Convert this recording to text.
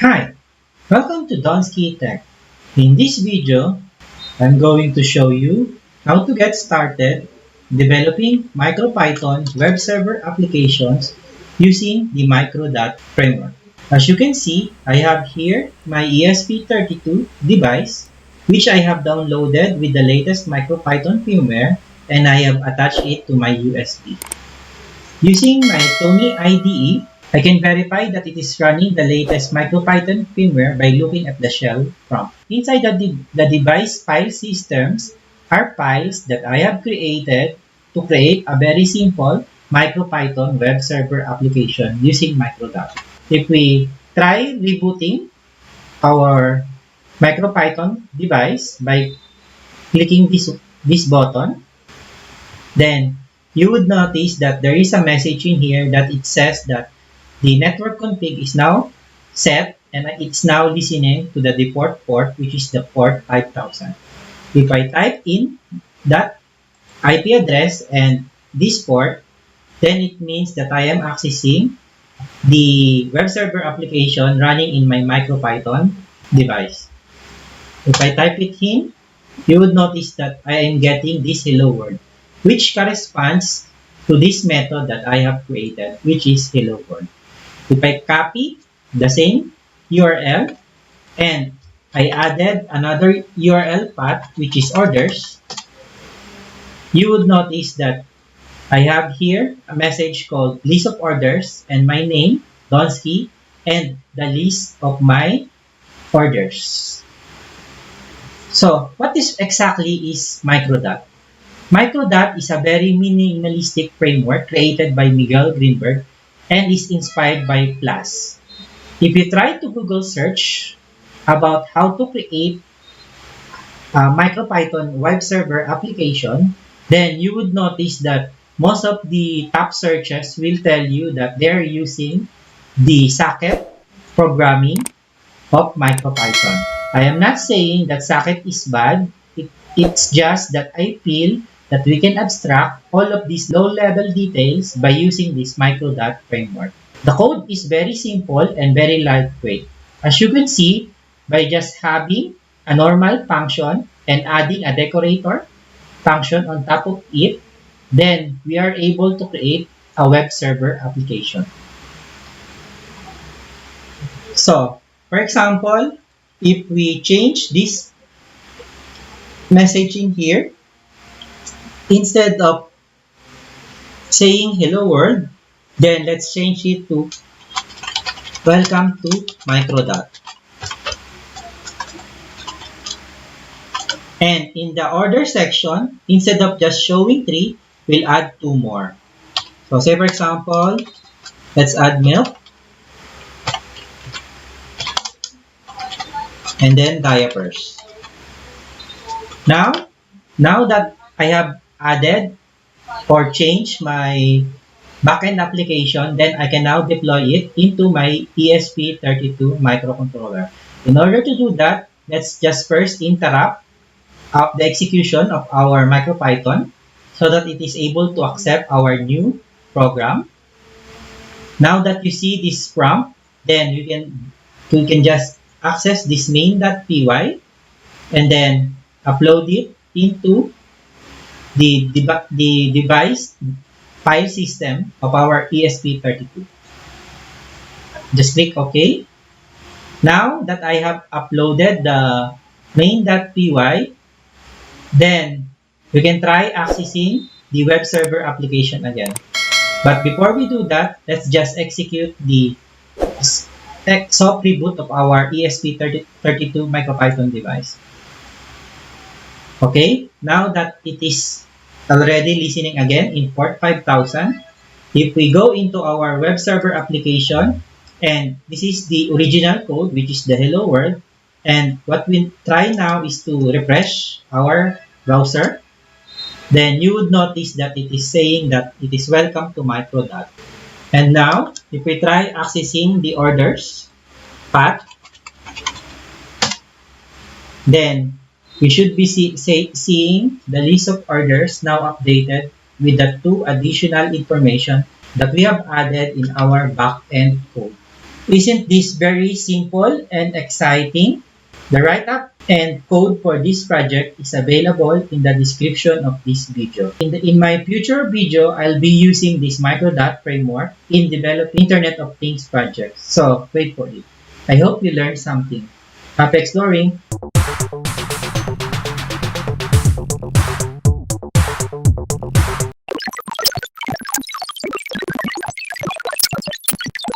Hi, welcome to Donsky Tech. In this video, I'm going to show you how to get started developing MicroPython web server applications using the MicroDot framework. As you can see, I have here my ESP32 device, which I have downloaded with the latest MicroPython firmware, and I have attached it to my USB. Using my Tony IDE, I can verify that it is running the latest MicroPython firmware by looking at the shell prompt. Inside the device file systems are files that I have created to create a very simple MicroPython web server application using MicroDot. If we try rebooting our MicroPython device by clicking this button, then you would notice that there is a message in here that it says that the network config is now set and it's now listening to the default port, which is the port 5000. If I type in that IP address and this port, then it means that I am accessing the web server application running in my MicroPython device. If I type it in, you would notice that I am getting this hello world, which corresponds to this method that I have created, which is hello world. If I copy the same URL and I added another URL path, which is orders, you would notice that I have here a message called list of orders and my name, Donsky, and the list of my orders. So, what is exactly is MicroDot? MicroDot is a very minimalistic framework created by Miguel Greenberg and is inspired by Plus. If you try to Google search about how to create a MicroPython web server application, then you would notice that most of the top searches will tell you that they're using the socket programming of MicroPython. I am not saying that socket is bad. It's just that I feel that we can abstract all of these low-level details by using this MicroDot framework. The code is very simple and very lightweight. As you can see, by just having a normal function and adding a decorator function on top of it, then we are able to create a web server application. So, for example, if we change this message in here, instead of saying hello world, then let's change it to welcome to MicroDot. And in the order section, instead of just showing 3, we'll add 2 more. So say for example, let's add milk. And then diapers. Now that I have added or changed my backend application, then I can now deploy it into my ESP32 microcontroller. In order to do that, let's just first interrupt the execution of our MicroPython so that it is able to accept our new program. Now that you see this prompt, then you can just access this main.py and then upload it into the device file system of our ESP32. Just click OK. Now that I have uploaded the main.py, then we can try accessing the web server application again. But before we do that, let's just execute the soft reboot of our ESP32 MicroPython device. Okay, now that it is already listening again in port 5000, if we go into our web server application, and this is the original code, which is the hello world, and what we try now is to refresh our browser, then you would notice that it is saying that it is welcome to MicroDot. And now, if we try accessing the orders path, then we should be seeing the list of orders now updated with the 2 additional information that we have added in our backend code. Isn't this very simple and exciting? The write-up and code for this project is available in the description of this video. In my future video, I'll be using this MicroDot framework in developing Internet of Things projects. So, wait for it. I hope you learned something. Happy exploring!